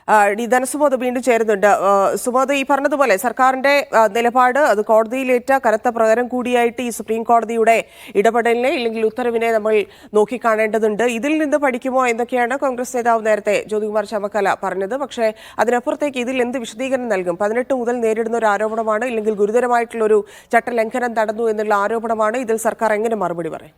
ധനസുമോദ് വീണ്ടും ചേരുന്നുണ്ട്. സുമോദ്, ഈ പറഞ്ഞതുപോലെ സർക്കാരിന്റെ നിലപാട് അത് കോടതിയിലേറ്റ കനത്ത പ്രകരം കൂടിയായിട്ട് ഈ സുപ്രീം കോടതിയുടെ ഇടപെടലിനെ ഇല്ലെങ്കിൽ ഉത്തരവിനെ നമ്മൾ നോക്കിക്കാണേണ്ടതുണ്ട്. ഇതിൽ നിന്ന് പഠിക്കുമോ എന്നൊക്കെയാണ് കോൺഗ്രസ് നേതാവ് നേരത്തെ ജ്യോതികുമാർ ചമക്കല പറഞ്ഞത്. പക്ഷേ അതിനപ്പുറത്തേക്ക് ഇതിൽ എന്ത് വിശദീകരണം നൽകും? 18 മുതൽ നേരിടുന്ന ഒരു ആരോപണമാണ്, ഇല്ലെങ്കിൽ ഗുരുതരമായിട്ടുള്ള ഒരു ചട്ടലംഘനം നടന്നു എന്നുള്ള ആരോപണമാണ്. ഇതിൽ സർക്കാർ എങ്ങനെ മറുപടി പറയും?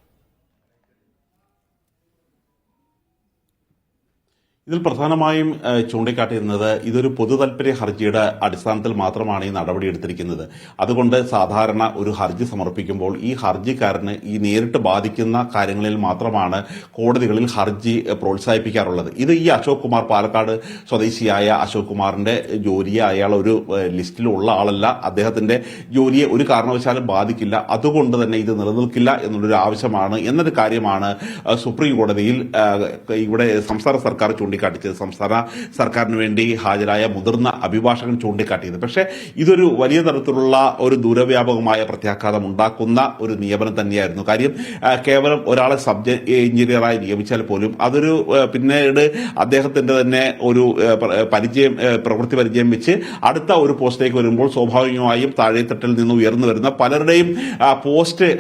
ഇതിൽ പ്രധാനമായും ചൂണ്ടിക്കാട്ടിയിരുന്നത് ഇതൊരു പൊതു താൽപര്യ ഹർജിയുടെ അടിസ്ഥാനത്തിൽ മാത്രമാണ് ഈ നടപടി എടുത്തിരിക്കുന്നത്. അതുകൊണ്ട് സാധാരണ ഒരു ഹർജി സമർപ്പിക്കുമ്പോൾ ഈ ഹർജിക്കാരന് ഈ നേരിട്ട് ബാധിക്കുന്ന കാര്യങ്ങളിൽ മാത്രമാണ് കോടതികളിൽ ഹർജി പ്രോത്സാഹിപ്പിക്കാറുള്ളത്. ഇത് ഈ അശോക് കുമാർ, പാലക്കാട് സ്വദേശിയായ അശോക് കുമാറിന്റെ ജോലിയെ അയാൾ ഒരു ലിസ്റ്റിലുള്ള ആളല്ല. അദ്ദേഹത്തിന്റെ ജോലിയെ ഒരു കാരണവശാലും ബാധിക്കില്ല. അതുകൊണ്ട് തന്നെ ഇത് നിലനിൽക്കില്ല എന്നുള്ളൊരു ആവശ്യമാണ് എന്നൊരു കാര്യമാണ് സുപ്രീം കോടതിയിൽ ഇവിടെ സംസ്ഥാന സർക്കാർ ചൂണ്ടിക്കാട്ടിച്ചത്. സംസ്ഥാന സർക്കാരിന് വേണ്ടി ഹാജരായ മുതിർന്ന അഭിഭാഷകൻ ചൂണ്ടിക്കാട്ടിയത്. പക്ഷേ ഇതൊരു വലിയ തരത്തിലുള്ള ഒരു ദൂരവ്യാപകമായ പ്രത്യാഘാതം ഉണ്ടാക്കുന്ന ഒരു നിയമനം തന്നെയായിരുന്നു. കാര്യം കേവലം ഒരാളെ സബ് എഞ്ചിനീയറായി നിയമിച്ചാൽ പോലും അതൊരു പിന്നീട് അദ്ദേഹത്തിന്റെ തന്നെ ഒരു പ്രവൃത്തി പരിചയം വെച്ച് അടുത്ത ഒരു പോസ്റ്റിലേക്ക് വരുമ്പോൾ സ്വാഭാവികമായും താഴെത്തട്ടിൽ നിന്ന് ഉയർന്നു വരുന്ന പലരുടെയും പോസ്റ്റ്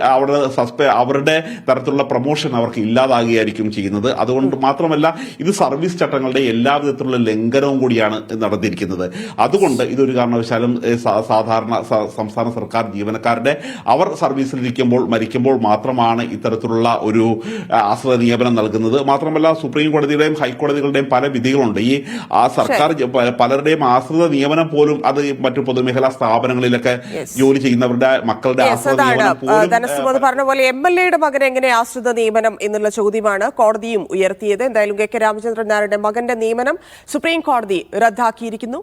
അവരുടെ തരത്തിലുള്ള പ്രൊമോഷൻ അവർക്ക് ഇല്ലാതാകുകയായിരിക്കും ചെയ്യുന്നത്. അതുകൊണ്ട് മാത്രമല്ല ഇത് സർവീസ് ചട്ടങ്ങളുടെ എല്ലാവിധത്തിലുള്ള ലംഘനവും കൂടിയാണ് നടന്നിരിക്കുന്നത്. അതുകൊണ്ട് ഇതൊരു കാരണവശാലും സാധാരണ സംസ്ഥാന സർക്കാർ ജീവനക്കാരുടെ അവർ സർവീസിലിരിക്കുമ്പോൾ മരിക്കുമ്പോൾ മാത്രമാണ് ഇത്തരത്തിലുള്ള ഒരു ആശ്രിത നിയമനം നൽകുന്നത്. മാത്രമല്ല സുപ്രീം കോടതിയുടെയും ഹൈക്കോടതികളുടെയും പല വിധികളുണ്ട്. ഈ സർക്കാർ പലരുടെയും ആശ്രിത നിയമനം പോലും അത് മറ്റു പൊതുമേഖലാ സ്ഥാപനങ്ങളിലൊക്കെ ജോലി ചെയ്യുന്നവരുടെ മക്കളുടെ ധനസുമോദ് പറഞ്ഞ പോലെ MLA-യുടെ മകൻ എങ്ങനെ ആശ്രിത നിയമനം എന്നുള്ള ചോദ്യമാണ് കോടതിയും ഉയർത്തിയത്. എന്തായാലും കെ രാമചന്ദ്രൻ നായരുടെ മകന്റെ നിയമനം സുപ്രീം കോടതി റദ്ദാക്കിയിരിക്കുന്നു.